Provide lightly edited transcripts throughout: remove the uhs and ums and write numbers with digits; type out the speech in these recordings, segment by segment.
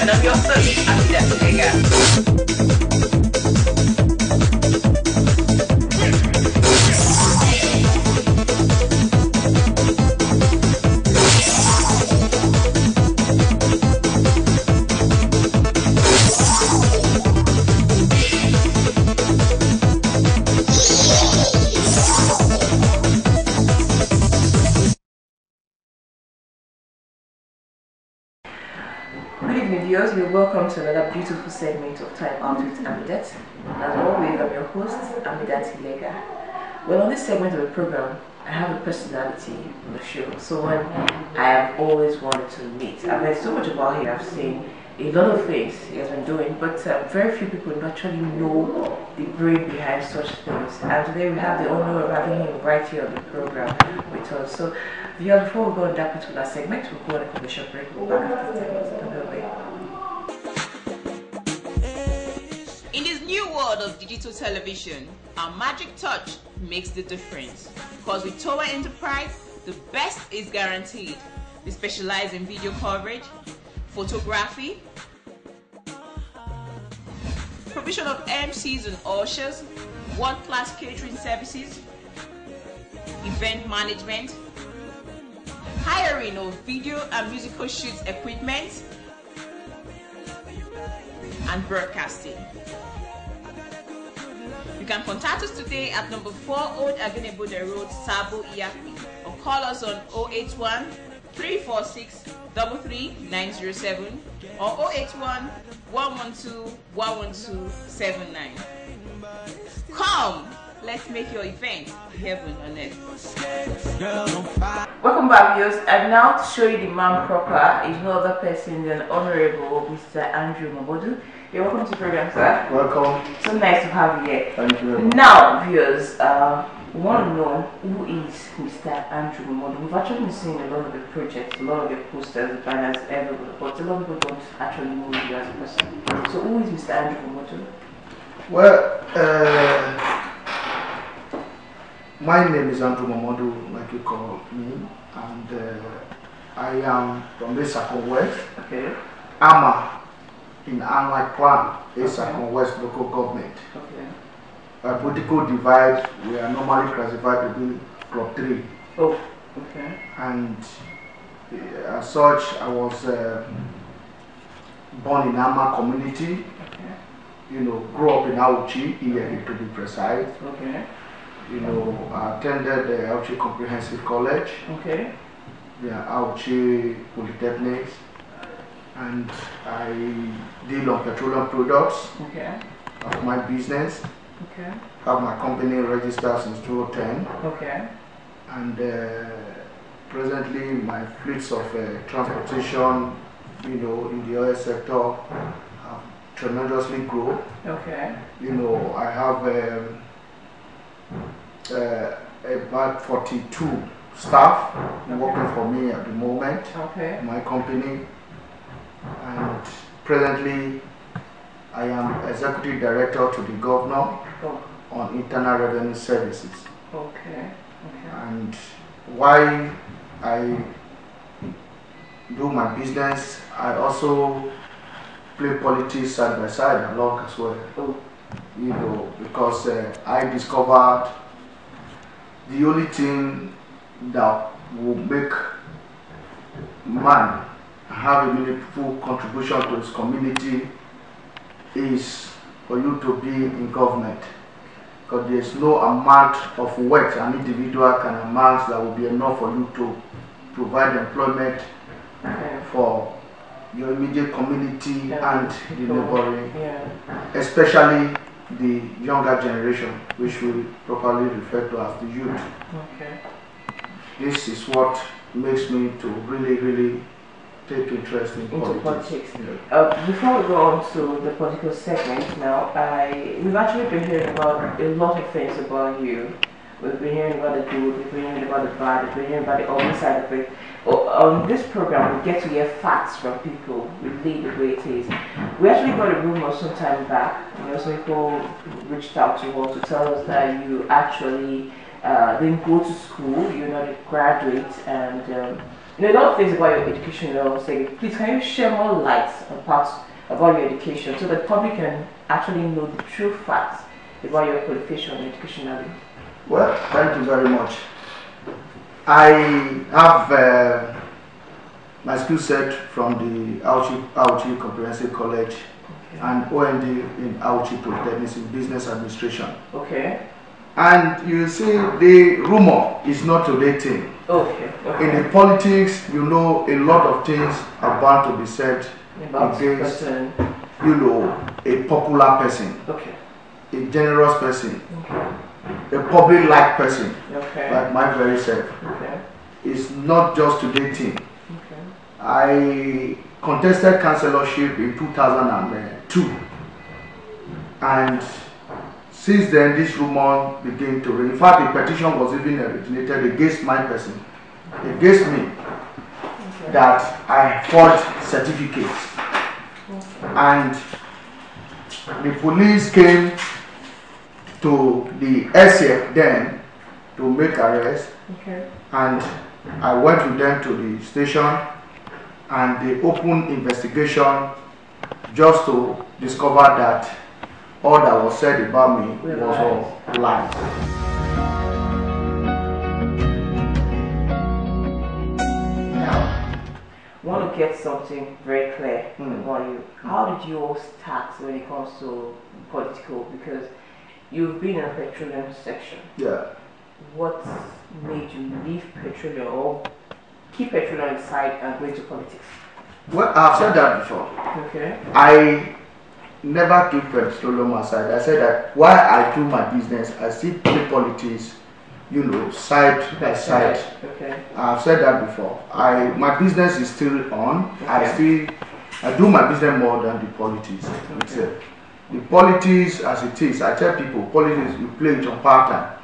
and I'm your host, Amidat. Good evening, viewers. You're welcome to another beautiful segment of Time Out with Amidat. As always, I'm your host, Amidat. Well, on this segment of the program, I have a personality on the show, someone I have always wanted to meet. I've heard so much about him. I've seen a lot of things he has been doing, but very few people actually know the brain behind such things. And today we have the honor of having him right here on the program with us. So, viewers, before we go on that particular segment, we'll go on a commercial break. We'll be back after the segment. Don't go away. In this new world of digital television, our magic touch makes the difference. Because with Tower Enterprise, the best is guaranteed. We specialize in video coverage, photography, provision of MCs and ushers, world-class catering services, event management, hiring of video and musical shoots equipment, and broadcasting. You can contact us today at number 4 Old Agenebode Road, Sabo, Iyapi, or call us on 081 346 33907 or 081 112 11279. Come, let's make your event heaven on earth. Welcome back, viewers. And now to show you the man proper is no other person than Honorable Mr. Andrew Momodu. You're welcome to the program, sir. Welcome. So nice to have you here. Thank you very much. Now, viewers, we want to know who is Mr. Andrew Momodu. We've actually been seeing a lot of the projects, a lot of the posters, the banners, everywhere, but a lot of people don't actually know you as a person. So who is Mr. Andrew Momodu? Well, my name is Andrew Momodu, like you call me, and I am from Etsako West. Okay. Ama in Anlai Clan, Etsako West local government. Okay. Political divide, we are normally classified to be Club 3. Oh, okay. And as such, I was born in Ama community. Okay. You know, grew up in Auchi, here to be precise. Okay. You know, I attended the Auchi Comprehensive College. Okay. Yeah, Auchi Polytechnics. And I deal on petroleum products. Okay. Of my business. Okay. Have my company registered since 2010. Okay. And presently my fleets of transportation, you know, in the oil sector have tremendously grown. Okay. You know, I have about 42 staff working for me at the moment. Okay. My company, and presently I am executive director to the governor on internal revenue services. Okay. Okay. And while I do my business, I also play politics side by side along as well. Oh. You know, because I discovered the only thing that will make man have a meaningful contribution to his community is for you to be in government. Because there is no amount of work an individual can amass that will be enough for you to provide employment for your immediate community and the neighboring, especially the younger generation, which we properly refer to as the youth. Okay. This is what makes me to really take interest in politics. Yeah. Before we go on to the political segment now, we've actually been hearing about a lot of things about you. We've been hearing about the good, we've been hearing about the bad, we've been hearing about the ugly side of it. On this program, we get to hear facts from people, we lead the way it is. We actually got a rumor some time back, you know, some people reached out to us to tell us that you actually didn't go to school, you're not a graduate, and a lot of things about your education. Say, please, can you share more light on parts about your education so that the public can actually know the true facts about your qualification educationally? Well, thank you very much. I have my skill set from the Auchi Comprehensive College and OND in Auchi Polytechnics in Business Administration. Okay. And you see, the rumor is not today thing. Okay. In the politics, a lot of things are bound to be said against, a popular person, a generous person, a public-like person, like my very self. It's not just today thing. I contested councillorship in 2002, and since then this rumor began to ring. In fact, the petition was even originated against my person, against me, that I forged certificates, and the police came to the SCF then to make arrest, and I went with them to the station, and they opened investigation just to discover that all that was said about me was all lies. Now, I want to get something very clear about you. How did you all start when it comes to political? Because you've been in a petroleum section. Yeah. What made you leave petroleum or keep petroleum aside and go into politics? Well, I've said that before. Okay. I never keep petroleum aside. I said that while I do my business, I still play politics, side by side. Okay. I've said that before. My business is still on. I do my business more than the politics itself. The politics as it is, I tell people, politics, you play it on part-time.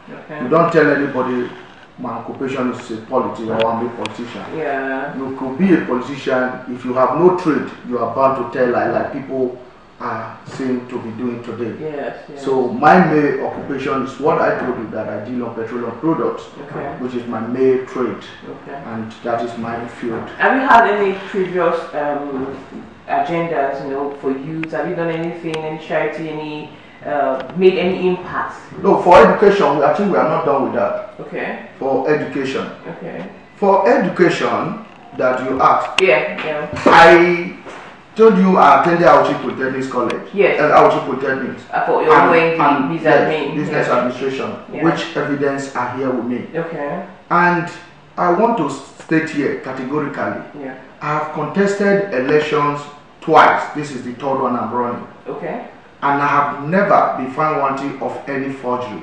You don't tell anybody my occupation is a politician or I'm a politician. Yeah. You could be a politician if you have no trade. You are bound to tell like people seem to be doing today. Yes. So my main occupation is what I told you, that I deal on petroleum products, which is my main trade, and that is my field. Have you had any previous agendas, for youth? Have you done anything, any charity, made any impact? No, for education, I think we are not done with that. Okay. For education. Okay. For education that you asked. Yeah. I told you I attended Auchi Polytechnics College. Yes. Auchi Polytechnics. For your and business administration, which evidence are here with me. Okay. And I want to state here categorically. Yeah. I have contested elections twice. This is the third one I'm running. Okay. And I have never been found wanting of any forgery.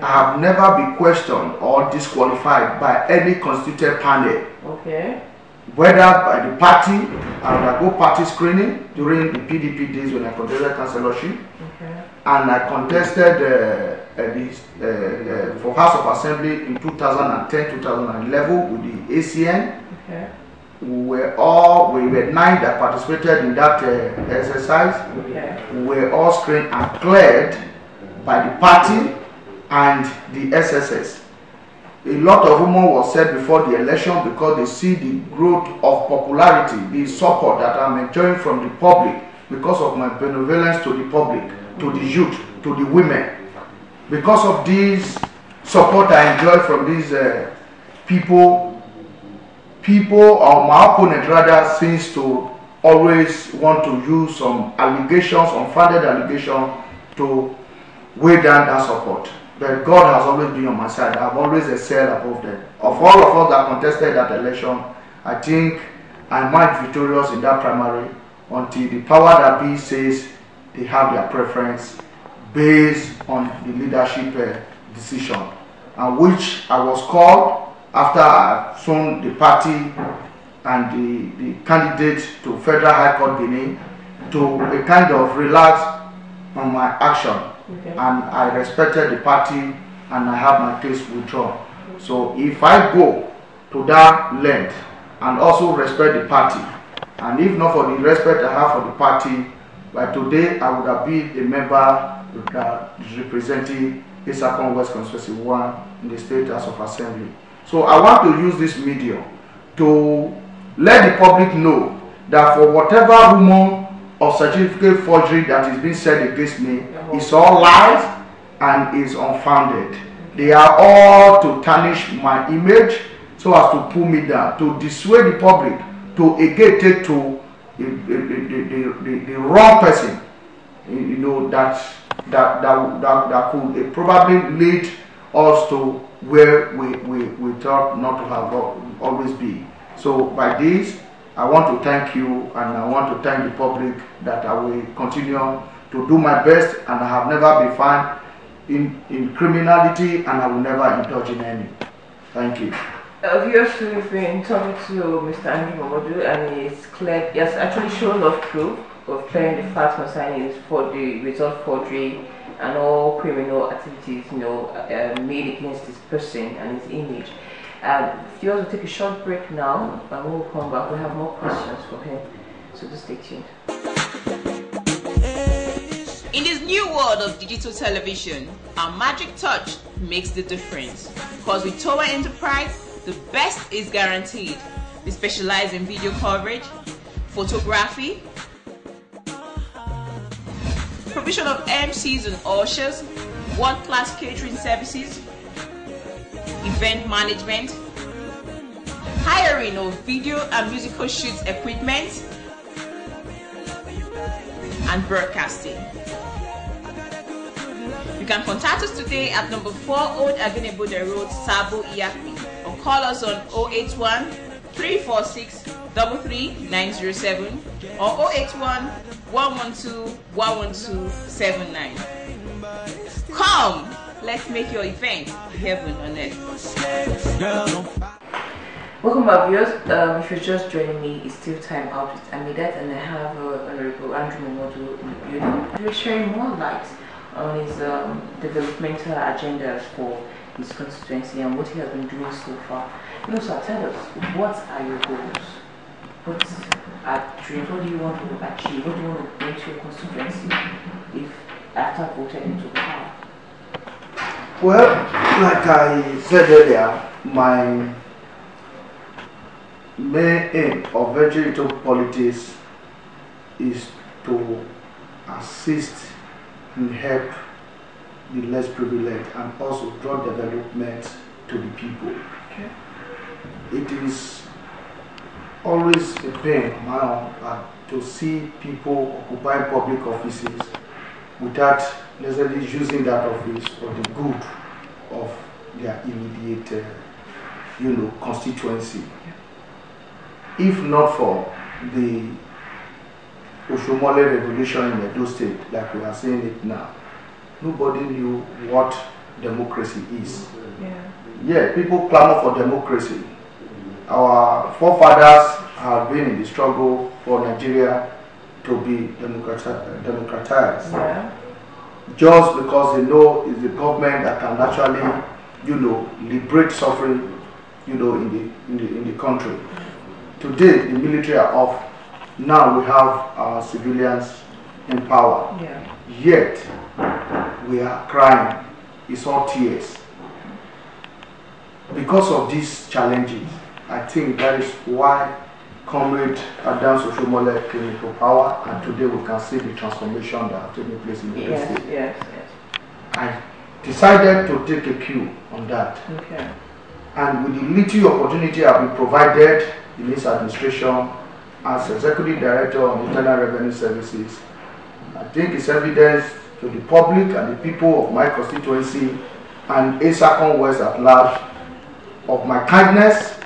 I have never been questioned or disqualified by any constituted panel. Okay. Whether by the party, I would go party screening during the PDP days when I contested councillorship. Okay. And I contested for House of Assembly in 2010-2011 with the ACN. Okay. We were 9 that participated in that exercise. Okay. We were all screened and cleared by the party and the SSS. A lot of rumor was said before the election because they see the growth of popularity, the support that I'm enjoying from the public because of my benevolence to the public, to the youth, to the women. Because of this support I enjoy from these people, or my opponent rather, seems to always want to use some allegations, unfounded allegations, to weigh down that support. But God has always been on my side. I've always excelled above them. Of all of us that contested that election, I think I might victorious in that primary until the power that be says they have their preference based on the leadership decision, and which I was called after I shown the party and the candidate to Federal High Court Benin to a kind of relax on my action. Okay. And I respected the party and I have my case withdrawn. So if I go to that length and also respect the party, and if not for the respect I have for the party, by today I would have been a member that is representing Etsako West Constituency 1 in the State House of Assembly. So I want to use this medium to let the public know that for whatever rumor of certificate forgery that is being said against me is all lies and is unfounded. They are all to tarnish my image so as to pull me down, to dissuade the public, to again take to the wrong person, you know, that could probably lead us to where we thought not to have always be. So by this, I want to thank you, and I want to thank the public that I will continue to do my best, and I have never been found in criminality, and I will never indulge in any. Thank you. Viewers, we've been talking to Mr. Momodu, and it's clear, he has actually shown us proof of clearing the facts concerning for the result forgery and all criminal activities, you know, made against this person and his image. Viewers, will take a short break now, and when we come back, we have more questions for him. So just stay tuned. In this new world of digital television, our magic touch makes the difference. Because with Tower Enterprise, the best is guaranteed. We specialize in video coverage, photography, provision of MCs and ushers, world-class catering services, event management, hiring of video and musical shoots equipment, and broadcasting. You can contact us today at number 4 Old Agenebode Road, Sabo, Iyapi, or call us on 081 346 33907 or 081 112 11279. Come, let's make your event heaven on earth. Welcome back, viewers. If you're just joining me, it's still time out with Amidat, and I have Honorable Andrew Momodu in the building. We're sharing more light on his developmental agendas for his constituency and what he has been doing so far. You know, so tell us, what are your goals? What are dreams? What do you want to achieve? What do you want to bring to your constituency if after voted into power? Well, like I said earlier, my main aim of venturing into politics is to assist and help the less privileged and also draw development to the people. Okay. It is always a pain now to see people occupying public offices without necessarily using that office for the good of their immediate, constituency. If not for the Oshomole revolution in Edo State, like we are seeing it now, nobody knew what democracy is. Yeah, people clamor for democracy. Our forefathers have been in the struggle for Nigeria to be democratized. Yeah. Just because they know it's the government that can actually, liberate suffering, in the country. Today, the military are off. Now we have our civilians in power. Yeah. Yet, we are crying. It's all tears. Because of these challenges, I think that is why Comrade Adams Oshomole came into power, and today we can see the transformation that has taken place in the state. Yes. I decided to take a cue on that. Okay. And with the little opportunity I've been provided in this administration as Executive Director on Internal Revenue Services, I think it's evidence to the public and the people of my constituency and Etsako West at large of my kindness,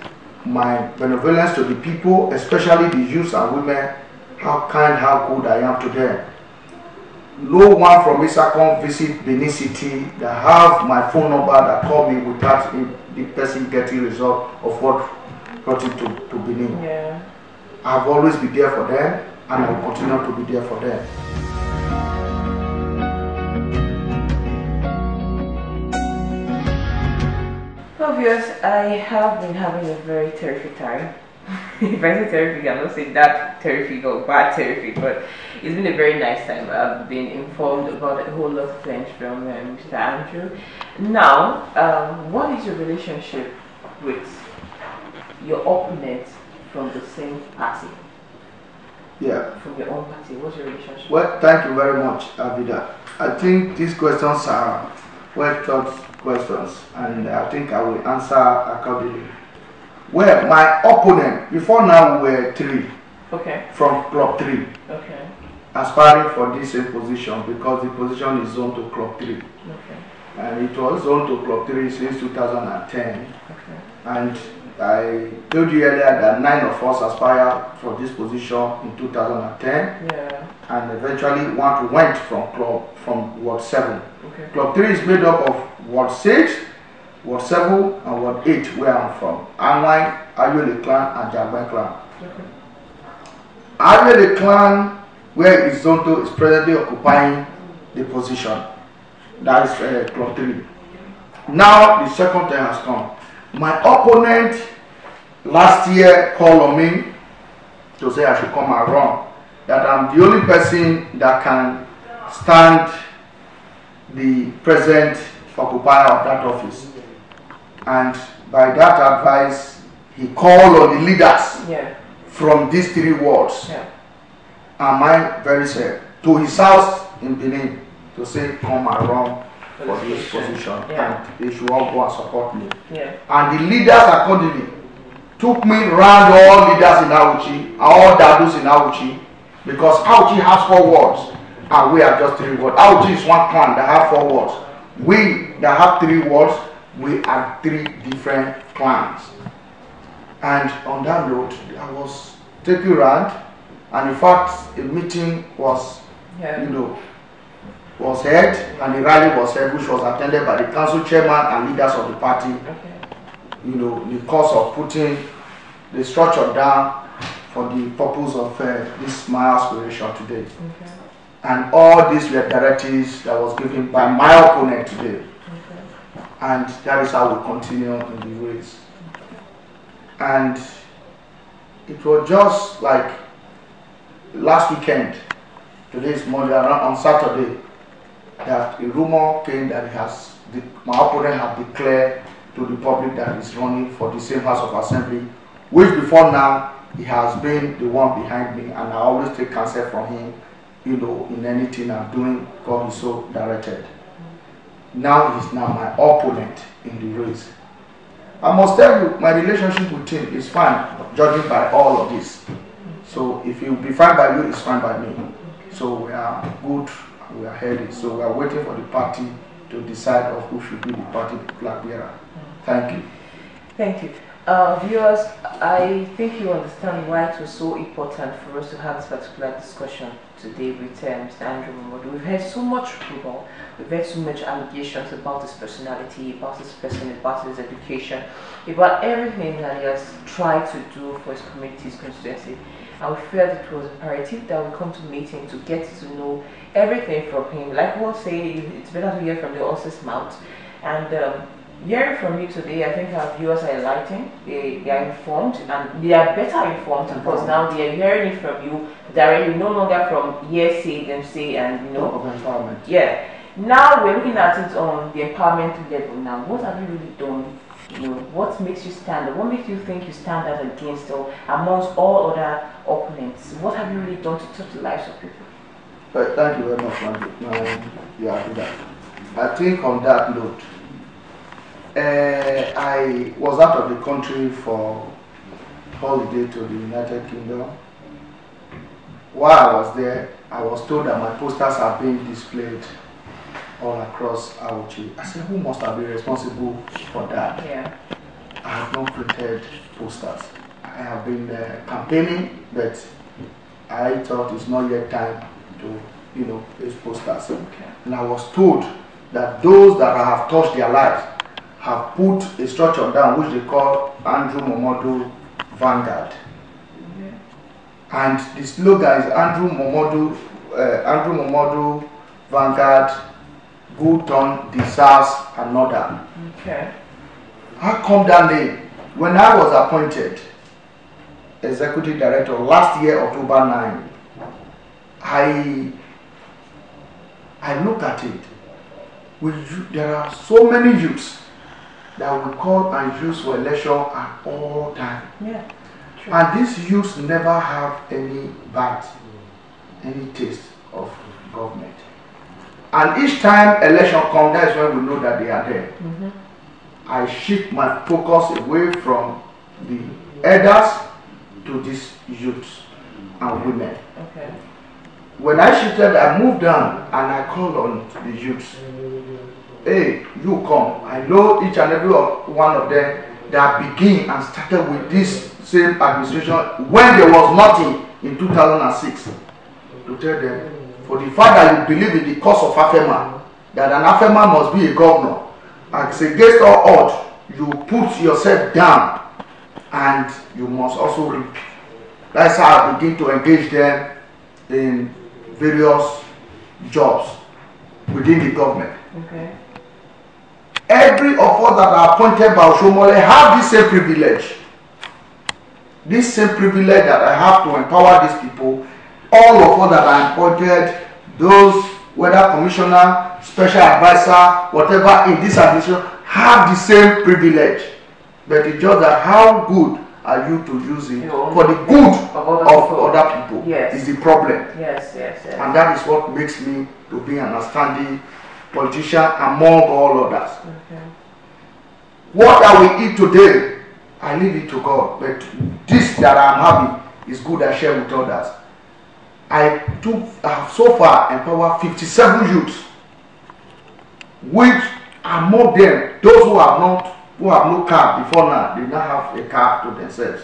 my benevolence to the people, especially the youths and women, how kind, how good I am to them. No one from Etsako visit Benin City that have my phone number that call me without the person getting result of what brought it to Benin. Yeah. I've always been there for them, and I will continue to be there for them. Well, viewers, I have been having a very terrific time if I say terrific, I'm not saying that terrific or bad terrific, but it's been a very nice time. I've been informed about a whole lot of things from Mr. Andrew. Now, what is your relationship with your opponent from the same party? Yeah. From your own party, what's your relationship? Well, thank you very much, Amidat. I think these questions are well thought questions, and I think I will answer accordingly. Well, my opponent, before now we were 3. Okay. From Club 3. Okay. Aspiring for this same position because the position is zoned to Club 3. Okay. And it was zoned to Club 3 since 2010. Okay. And I told you earlier that 9 of us aspired for this position in 2010. Yeah. And eventually one went from Ward 7. Okay. Club 3 is made up of Ward 6, Ward 7, and Ward 8, where I'm from. Anwai, Ayole clan, and Jagben clan. Okay. Ayole clan, where is zoned to, is presently occupying the position. That is Club 3. Now the second time has come. My opponent last year called on me to say I should come and run. That I'm the only person that can stand the present occupier of that office. And by that advice, he called on the leaders from these 3 wards. Yeah. Am I very sad? To his house in Benin to say come and run for this position, and they should all go and support me. Yeah. And the leaders accordingly took me round all leaders in Auchi, all dadus in Auchi, because Auchi has 4 wards and we are just 3 wards. Auchi is one clan that have 4 wards. We that have 3 wards, we are 3 different clans. And on that note, I was taken around, and in fact a meeting was was held, and the rally was held, which was attended by the council chairman and leaders of the party. Okay. In the course of putting the structure down for the purpose of this my aspiration today. Okay. And all these were directives that was given by my opponent today. Okay. And that is how we continue in the race. And it was just like last weekend, today is Monday, on Saturday, that a rumor came that my opponent had declared to the public that he's running for the same House of Assembly, which before now he has been the one behind me, and I always take counsel from him, in anything I'm doing, because he's so directed. Now he's now my opponent in the race. I must tell you, my relationship with him is fine, judging by all of this. So if it will be fine by you, it's fine by me. So we are good, we are healthy. So we are waiting for the party to decide of who should be the party flag bearer. Thank you. Thank you. Viewers, I think you understand why it was so important for us to have this particular discussion today with Mr. Andrew Momodu. We've heard so much rumor, we've heard so much allegations about his personality, about his person, about his education, about everything that he has tried to do for his community's constituency. And we felt it was imperative that we come to meet him to get to know everything from him. Like we'll say, it's better to hear from the horse's mouth. And hearing from you today, I think our viewers are enlightened, they are informed, and they are better informed because now they are hearing it from you directly, no longer from hearsay, them say, and of empowerment. Yeah. Now we're looking at it on the empowerment level. Now, what have you really done? What makes you stand? What makes you think you stand out against or amongst all other opponents? What have you really done to touch the lives of people? But thank you very much, Mandy. I think on that note, I was out of the country for holiday to the United Kingdom. While I was there, I was told that my posters are being displayed all across Auchi. I said, who must have been responsible for that? Yeah. I have not printed posters. I have been campaigning, but I thought it's not yet time to, place posters. Okay. And I was told that those that have touched their lives have put a structure down which they call Andrew Momodu Vanguard. And the slogan is Andrew Momodu Vanguard, good turn deserves another. Okay. How come that name? When I was appointed, executive director last year, October 9, I look at it. There are so many youths that we call and use for election at all time. Yeah. True. And these youths never have any bite, any taste of government. And each time election comes, that's when we know that they are there. Mm-hmm. I shift my focus away from the elders to these youths and women. Okay. When I shifted, I moved down and I called on the youths. Hey, you come. I know each and every one of them that begin and started with this same administration when there was nothing in 2006. To tell them, for the fact that you believe in the cause of AFEMA, that an AFEMA must be a governor, as against all odds, you put yourself down and you must also reap. That's how I begin to engage them in various jobs within the government. Okay. Every of us that are appointed by Oshomole have this same privilege. This same privilege that I have to empower these people. All of us that are appointed, those whether commissioner, special advisor, whatever in this administration, have the same privilege. But it's just that how good are you to use it for the good of other people? Yes. Is the problem. Yes, yes, yes. And that is what makes me to be an outstanding politician among all others. Okay. What I will eat today, I leave it to God. But this that I'm having is good I share with others. I have so far empowered 57 youths, which among them, those who have no car before now, they now have a car to themselves.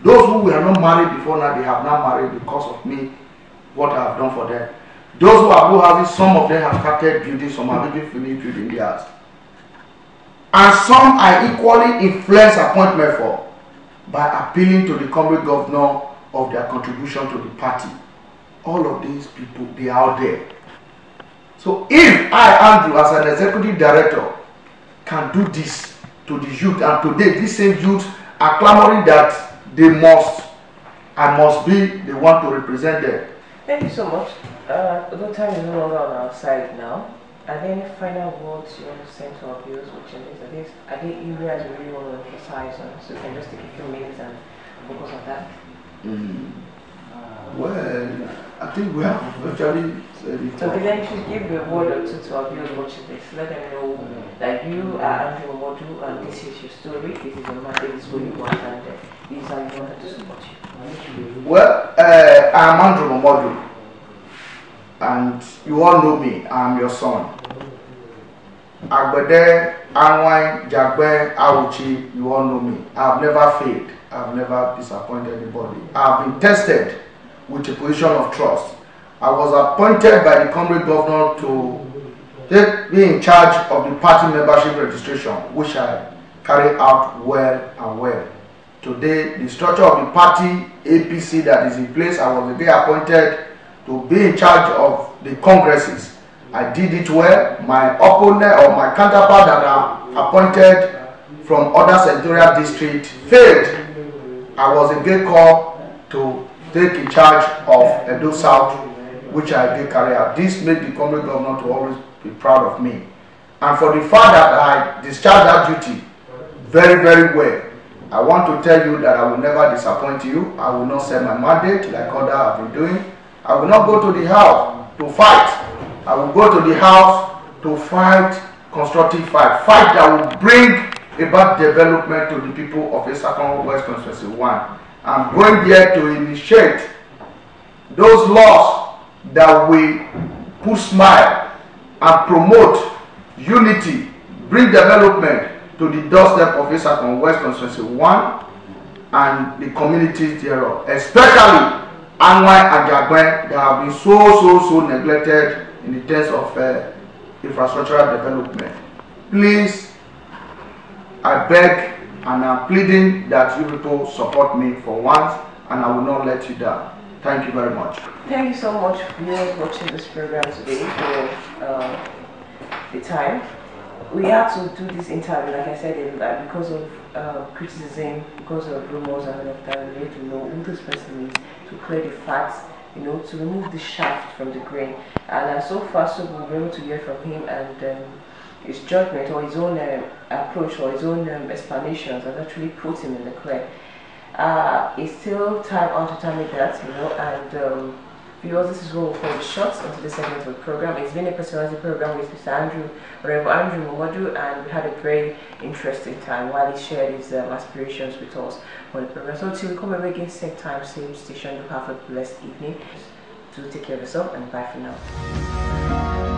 Those who were not married before now, they have now married because of me, what I have done for them. Those who have no houses, some of them have started building, some have even finished building theirs. And some I equally influence appointment for by appealing to the current governor of their contribution to the party. All of these people, they are out there. So if I, Andrew, as an executive director, can do this to the youth, and today these same youth are clamoring that I must be the one to represent them. Thank you so much. Although time is no longer on our side now, are there any final words you want to send to our viewers watching this? Are there areas we really want to emphasize on, so we can just take a few minutes and focus on that? Well, I think we have actually said it. Okay, then you should give a word or two to our viewers watching this. Let them know that you are Andrew Momodu and this is your story, this is your mandate, this is what you want, and this is how you want to support you. Well, I'm Andrew Momodu, and you all know me. I'm your son. Agbede, Anwai, Jagbe, Awuchi, you all know me. I've never failed. I've never disappointed anybody. I've been tested with a position of trust. I was appointed by the current governor to be in charge of the party membership registration, which I carry out well and well. Today, the structure of the party APC that is in place, I was again appointed to be in charge of the congresses. I did it well. My opponent or my counterpart that are appointed from other senatorial districts failed. I was again called to take in charge of Edo South, which I did carry out. This made the current governor to always be proud of me. And for the fact that I discharged that duty very, very well, I want to tell you that I will never disappoint you. I will not sell my mandate like others have been doing. I will not go to the house to fight. I will go to the house to fight constructive fight. Fight that will bring about development to the people of Etsako West Constituency 1. I'm going there to initiate those laws that will put smile and promote unity, bring development to the doorstep of Etsako West Constituency 1 and the communities thereof, especially Anwai and Jagbe that have been so neglected in the terms of infrastructural development. Please, I beg and I'm pleading that you people support me for once, and I will not let you down. Thank you very much. Thank you so much for viewers watching this program today for the time. we had to do this interview, like I said, because of criticism, because of rumors and all of that. We need to know who this person is, to clear the facts, you know, to remove the shaft from the grain. And so far, so we've been able to hear from him, and his judgment or his own approach or his own explanations has actually put him in the clear. It's still time out to time with that, you know, and viewers, this is what we call the shots into the segment of the program. It's been a personality program with Mr. Reverend Andrew Momodu, and we had a very interesting time while he shared his aspirations with us on the program. So till we come again, same time, same station, you have a blessed evening. Do take care of yourself, and bye for now.